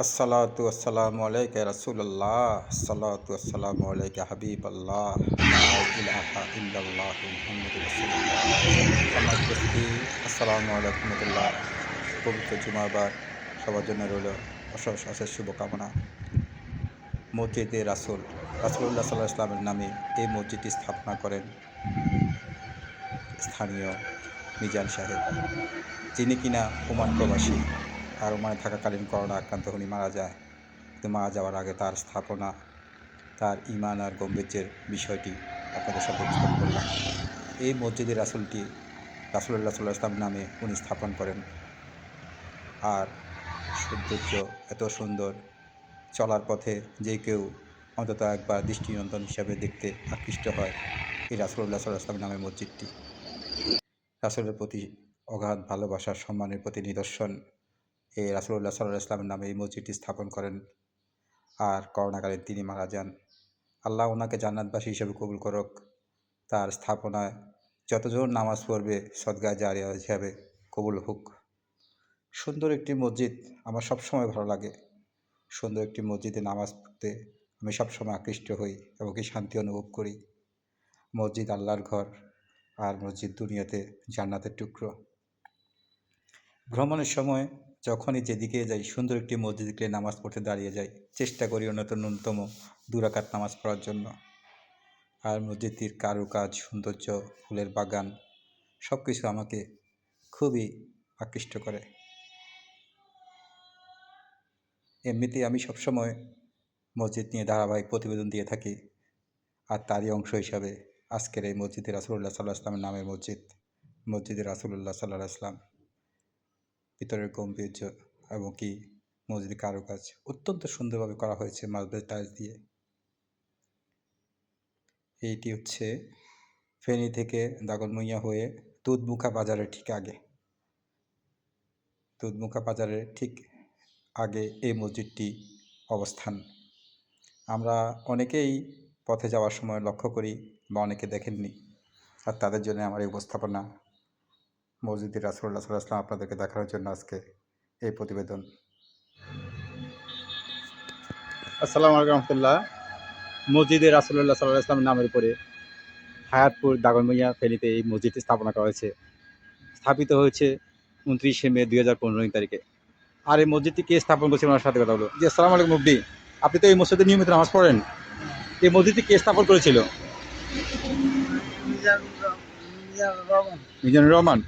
আসসালাতু আসসালামু আলাইকা রাসূলুল্লাহ আসসালাতু আসসালামু আলাইকা হাবিবাল্লাহ লা ইলাহা ইল্লাল্লাহু মুহাম্মাদুর রাসূলুল্লাহ। সম্মানিত উপস্থিতি, আসসালামু আলাইকুম রাহমাতুল্লাহ। পবিত্র জুমাবার সবার জন্য রইল অশেষ শুভকামনা। মসজিদে রাসূলুল্লাহ সাল্লাল্লাহু আলাইহি ওয়াসাল্লামের নামে এই মসজিদটি স্থাপনা করেন স্থানীয় মিজান সাহেব, যিনি কিনা ওমান প্রবাসী। আর ওমানে থাকাকালীন করোনা আক্রান্ত উনি মারা যায়। কিন্তু মারা যাওয়ার আগে তার স্থাপনা, তার ঈমান আর গম্ভীর্যের বিষয়টি আপনাদের সাথে উপস্থাপন করলাম। এই মসজিদে রাসূলুল্লাহ সাল্লাল্লাহু আলাইহি ওয়াসাল্লাম নামে উনি স্থাপন করেন। আর সৌন্দর্য এত সুন্দর, চলার পথে যে কেউ অন্তত একবার দৃষ্টিনন্দন হিসাবে দেখতে আকৃষ্ট হয় এই রাসূলুল্লাহ সাল্লাল্লাহু আলাইহি ওয়াসাল্লাম নামের মসজিদটি। রাসূলের প্রতি অগাধ ভালোবাসার সম্মানের প্রতি নিদর্শন এই রাসূলুল্লাহ সাল্লাল্লাহু আলাইহি ওয়াসাল্লাম নামে এই মসজিদটি স্থাপন করেন। আর করোনাকালে তিনি মারা যান। আল্লাহ ওনাকে জান্নাতবাসী হিসেবে কবুল করুক। তার স্থাপনায় যতজন নামাজ পড়বে সদকা জারিয়া হিসাবে কবুল হোক। সুন্দর একটি মসজিদ আমার সবসময় ভালো লাগে। সুন্দর একটি মসজিদে নামাজ পড়তে আমি সবসময় আকৃষ্ট হই এবং কি শান্তি অনুভব করি। মসজিদ আল্লাহর ঘর, আর মসজিদ দুনিয়াতে জান্নাতের টুকরো। ভ্রমণের সময় যখনই যেদিকে যাই সুন্দর একটি মসজিদ দেখলে নামাজ পড়তে দাঁড়িয়ে যাই, চেষ্টা করি ন্যূনতম 2 রাকাত নামাজ পড়ার জন্য। আর মসজিদটির কারুকাজ, সৌন্দর্য, ফুলের বাগান সব কিছু আমাকে খুবই আকৃষ্ট করে। এমনিতেই আমি সবসময় মসজিদ নিয়ে ধারাবাহিক প্রতিবেদন দিয়ে থাকি। আর তারই অংশ হিসাবে আজকের এই মসজিদে রাসূলুল্লাহ সাল্লাল্লাহু আলাইহি ওয়াসাল্লামের নামের মসজিদে রাসূলুল্লাহ সাল্লাল্লাহু আলাইহি ওয়াসাল্লাম। ভিতরের গম্ভীর্য এবং কি মসজিদের কারুকাজ অত্যন্ত সুন্দরভাবে করা হয়েছে মার্বেল টাইলস দিয়ে। এইটি হচ্ছে ফেনী থেকে দাগনভূঞা হয়ে দুধমুখা বাজারের ঠিক আগে। দুধমুখা বাজারের ঠিক আগে এই মসজিদটি অবস্থান। আমরা অনেকেই পথে যাওয়ার সময় লক্ষ্য করি বা অনেকে দেখেননি, আর তাদের জন্য আমার এই উপস্থাপনা মসজিদে রাসূলুল্লাহ সাল্লাল্লাহু আলাইহি ওয়াসাল্লাম আপনাদেরকে দেখানোর জন্য আজকে এই প্রতিবেদন। আসসালামু আলাইকুম রহমতুল্লাহ। মসজিদে রাসূলুল্লাহ সাল্লাল্লাহু আলাইহি ওয়াসাল্লাম নামের উপরে হায়াতপুর দাগনভূঞা ফেনীতে এই মসজিদটি স্থাপনা করা হয়েছে। স্থাপিত হয়েছে 29শে মে 2015 তারিখে। আর এই মসজিদটি কে স্থাপন করেছে ওনার সাথে কথা বলবো। জি, আসসালামু আলাইকুম মুফতি। আপনি তো এই মসজিদে নিয়মিত নামাজ পড়েন, এই মসজিদটি কে স্থাপন করেছিল? মিজানুর রহমান।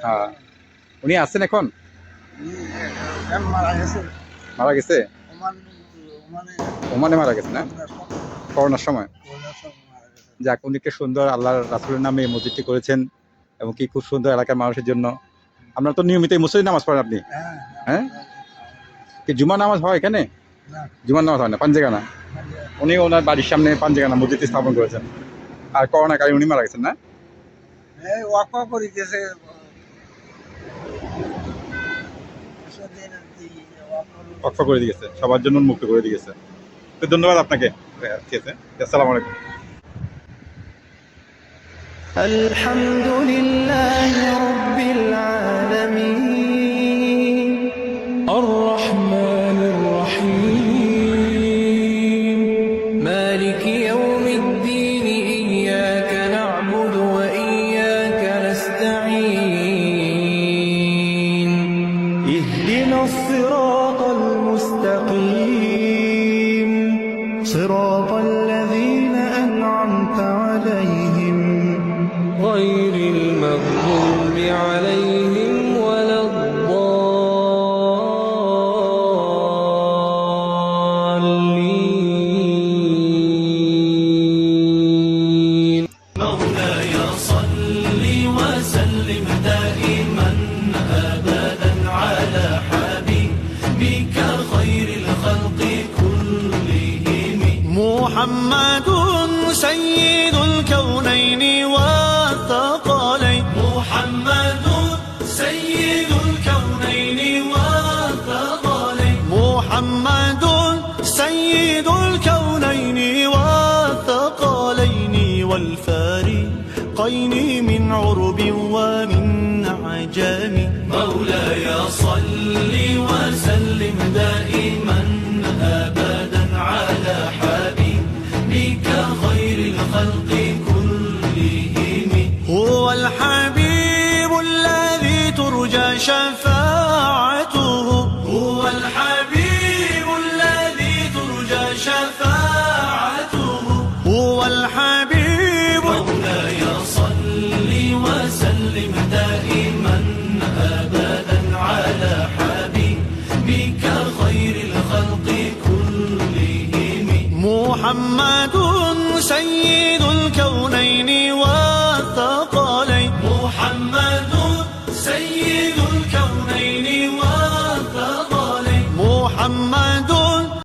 হ্যাঁ, উনি আছেন এখন? মারা গেছে? ওমানে মারা গেছে না, করোনার সময়। যাক, উনি কি সুন্দর আল্লাহর রাসূলের নামে এই মসজিদটি করেছেন এবং কি খুব সুন্দর এলাকার মানুষের জন্য। আমরা তো নিয়মিত এই মসজিদে নামাজ পড়েন আপনি? হ্যাঁ, কি জুমার নামাজ হয় এখানে? জুমার নামাজ হয় না, পাঞ্জেগানা। উনি ওনার বাড়ির সামনে পাঞ্জেগানা মসজিদটি স্থাপন করেছেন। আর করোনাকালে উনি মারা গেছেন না? ওয়াকফ করে দিয়েছে, সবার জন্য মুক্ত করে দিয়েছে। তো ধন্যবাদ আপনাকে। ঠিক আছে, আসসালামু আলাইকুম। আলহামদুলিল্লাহি রাব্বিল আলামিন আর রহমানির রহিম মালিকি ইয়াউমিদ্দিন ইয়্যাকা না'বুদু ওয়া ইয়্যাকা নাস্তাঈন ইহদিনাস সিরাতাল মুস্তাকিম সিরাতাল লাযীনা আন'আমতা আলাইহিম غير المغضوب عليهم ولا الضالين مولاي صل وسلم دائما أبدا على حبيبك خير الخلق كلهم محمد سيد الكونين والثقلين محمد سيد الكونين والثقلين محمد سيد الكونين والثقلين والفارقين من عرب ومن عجم مولاي صل وسلم دائما شفاعته هو الحبيب الذي ترجى شفاعته هو الحبيب مولاي صل وسلم دائما أبدا على حبيبك خير الخلق كلهم محمد سيد الكونين والثقلين محمد